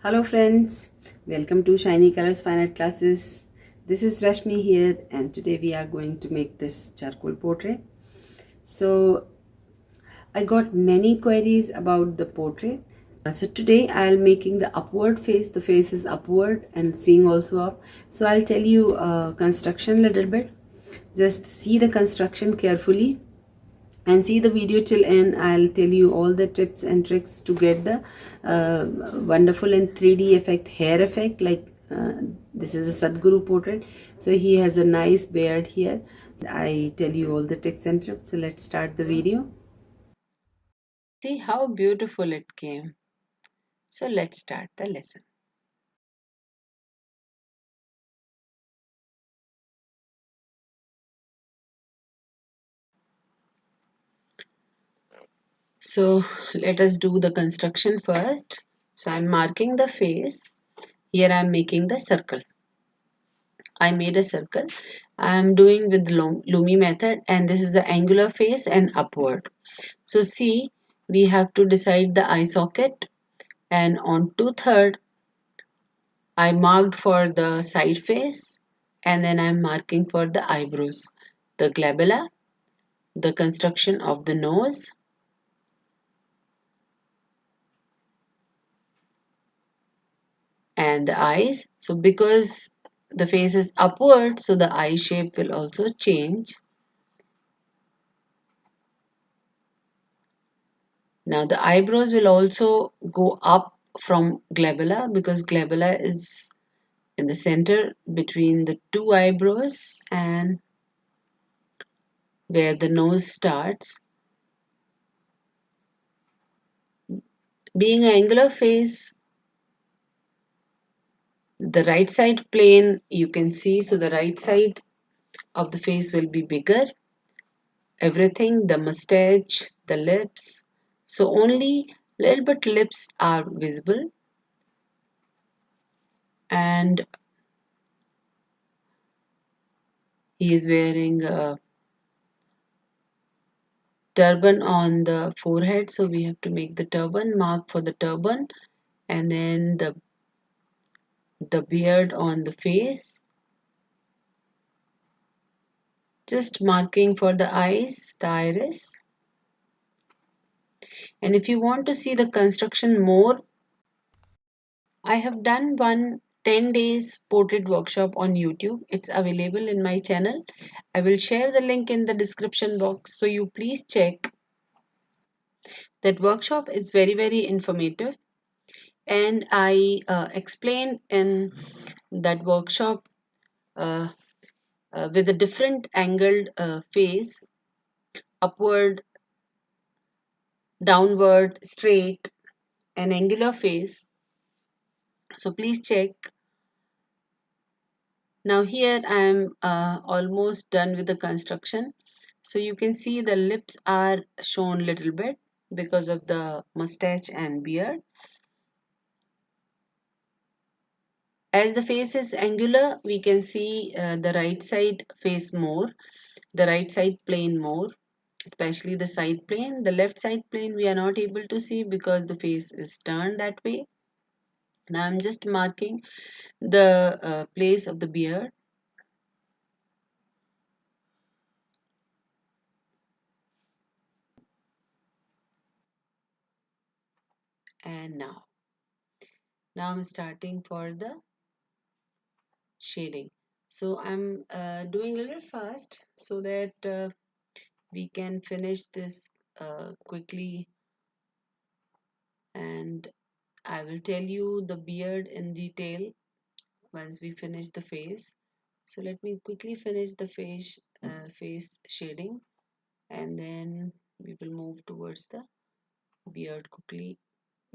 Hello friends, welcome to Shiny Colors Fine Art Classes. This is Rashmi here and today we are going to make this charcoal portrait. So I got many queries about the portrait. So today I'll making the upward face. The face is upward and seeing also up. So I'll tell you construction little bit. Just see the construction carefully and see the video till end. I'll tell you all the tips and tricks to get the wonderful and 3D effect, hair effect, like this is a Sadhguru portrait, so he has a nice beard here. I tell you all the tricks and tips, so let's start the video. See how beautiful it came. So let's start the lesson. So let us do the construction first. So I'm marking the face. Here I'm making the circle. I made a circle. I'm doing with Lumi method, and this is the angular face and upward. So see, we have to decide the eye socket, and on 2/3 I marked for the side face, and then I'm marking for the eyebrows, the glabella, the construction of the nose, and the eyes. So because the face is upward, so the eye shape will also change. Now the eyebrows will also go up from glabella because glabella is in the center between the two eyebrows and where the nose starts. Being an angular face, the right side plane you can see, so the right side of the face will be bigger. Everything, the mustache, the lips, so only little bit lips are visible, and he is wearing a turban on the forehead, so we have to make the turban mark for the turban, and then the beard on the face, just marking for the eyes, the iris. And if you want to see the construction more, I have done one 10 days portrait workshop on YouTube. It's available in my channel. I will share the link in the description box, so you please check. That workshop is very informative, and I explained in that workshop uh, with a different angled face, upward, downward, straight, and angular face. So please check. Now here I am almost done with the construction. So you can see the lips are shown little bit because of the mustache and beard. As the face is angular, we can see the right side face more, the right side plane more, especially the side plane. The left side plane we are not able to see because the face is turned that way. Now I'm just marking the place of the beard. And now I'm starting for the shading. So I'm doing a little fast so that we can finish this quickly, and I will tell you the beard in detail once we finish the face. So let me quickly finish the face shading, and then we will move towards the beard quickly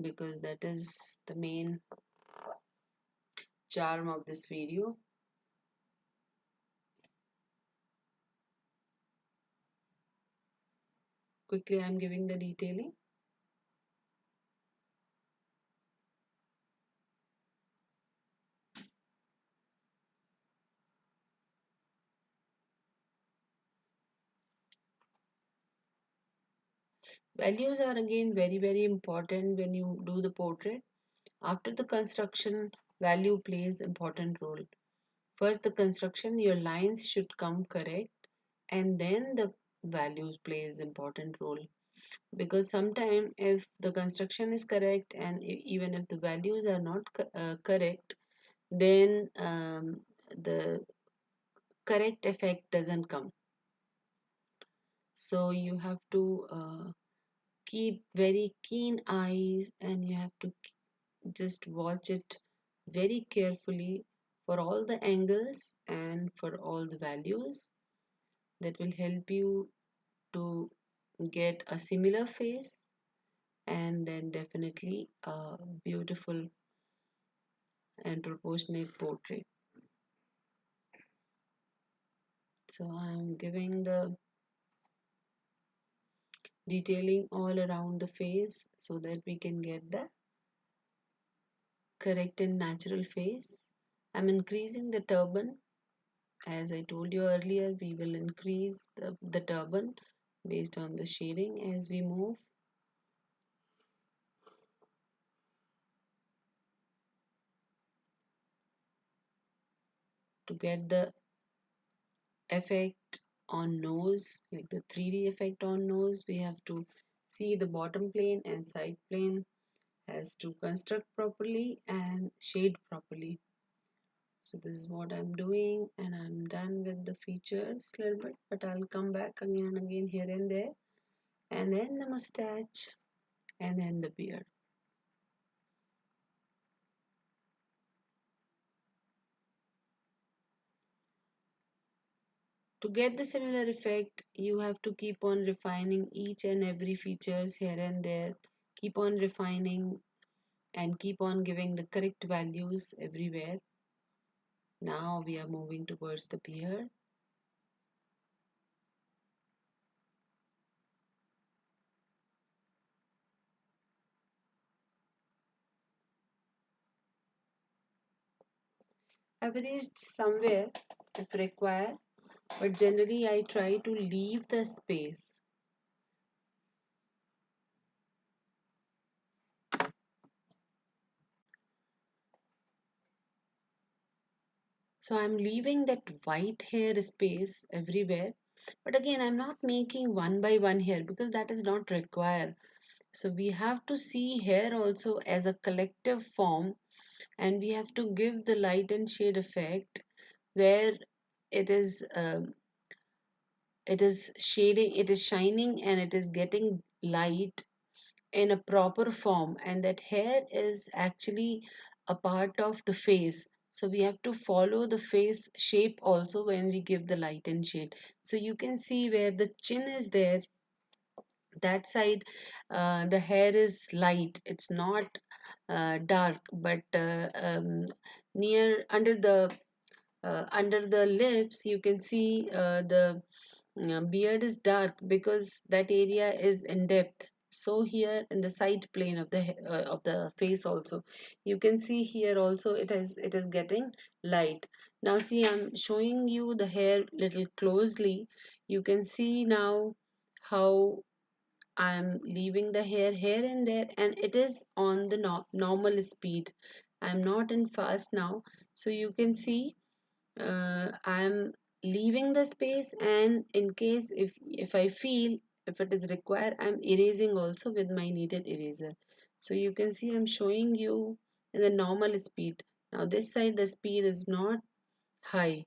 because that is the main charm of this video. Quickly I'm giving the detailing. Values are again very important when you do the portrait. After the construction, value plays important role. First the construction, your lines should come correct, and then the values plays important role. Because sometimes if the construction is correct and even if the values are not correct, then the correct effect doesn't come. So you have to keep very keen eyes, and you have to just watch it very carefully for all the angles and for all the values. That will help you to get a similar face, and then definitely a beautiful and proportionate portrait. So I'm giving the detailing all around the face so that we can get the correct and natural face. I'm increasing the turban. As I told you earlier, we will increase the turban based on the shading as we move. To get the effect on nose, like the 3D effect on nose, we have to see the bottom plane and side plane has to construct properly and shade properly. So this is what I'm doing, and I'm done with the features a little bit, but I'll come back again and again here and there, and then the mustache, and then the beard. To get the similar effect, you have to keep on refining each and every features here and there, keep on refining and keep on giving the correct values everywhere. Now we are moving towards the beard. I've reached somewhere if required, but generally I try to leave the space. So I'm leaving that white hair space everywhere. But again, I'm not making one by one here because that is not required. So we have to see hair also as a collective form, and we have to give the light and shade effect where it is shading, it is shining, and it is getting light in a proper form, and that hair is actually a part of the face. So we have to follow the face shape also when we give the light and shade. So you can see where the chin is there, that side the hair is light, it's not dark, but near under the lips you can see the beard is dark because that area is in depth. So here in the side plane of the face also, you can see here also it is getting light. Now see, I'm showing you the hair little closely. You can see now how I'm leaving the hair here and there, and it is on the normal speed. I'm not in fast now. So you can see I'm leaving the space, and in case if I feel if it is required, I'm erasing also with my kneaded eraser. So you can see I'm showing you in the normal speed. Now this side the speed is not high,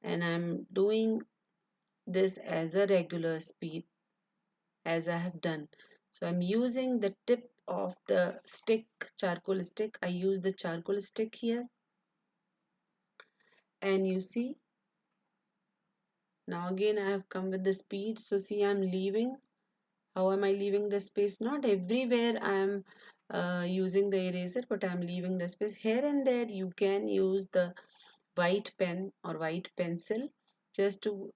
and I'm doing this as a regular speed as I have done. So I'm using the tip of the stick, charcoal stick. I use the charcoal stick here, and you see now again I have come with the speed. So see, I'm leaving. How am I leaving the space? Not everywhere I am using the eraser, but I'm leaving the space. Here and there you can use the white pen or white pencil just to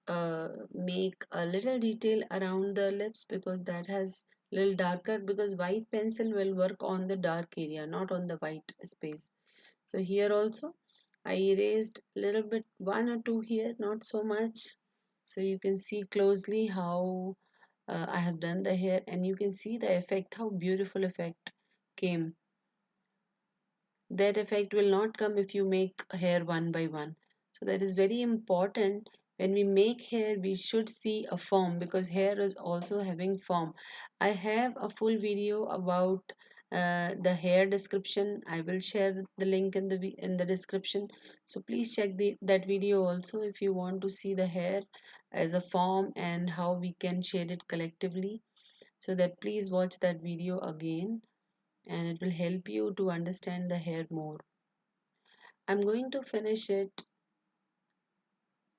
make a little detail around the lips, because that has little darker, because white pencil will work on the dark area, not on the white space. So here also I erased a little bit, one or two here, not so much. So you can see closely how I have done the hair, and you can see the effect, how beautiful effect came. That effect will not come if you make hair one by one. So that is very important. When we make hair, we should see a form, because hair is also having form. I have a full video about the hair description. I will share the link in the description. So please check that video also if you want to see the hair as a form and how we can shade it collectively. So that please watch that video again, and it will help you to understand the hair more. I'm going to finish it.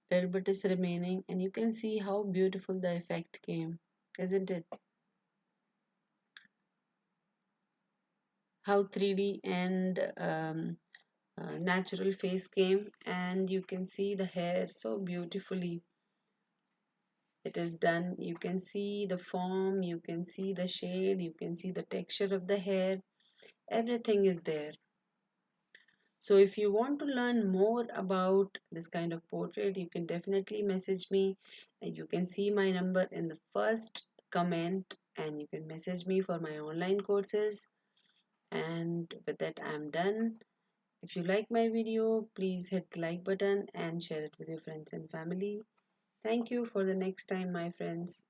A little bit is remaining, and you can see how beautiful the effect came, isn't it? How 3D and natural face came, and you can see the hair so beautifully. It is done. You can see the form, you can see the shade, you can see the texture of the hair. Everything is there. So if you want to learn more about this kind of portrait, you can definitely message me, and you can see my number in the first comment, and you can message me for my online courses. And with that, I'm done. If you like my video, please hit the like button and share it with your friends and family. Thank you. For the next time, my friends.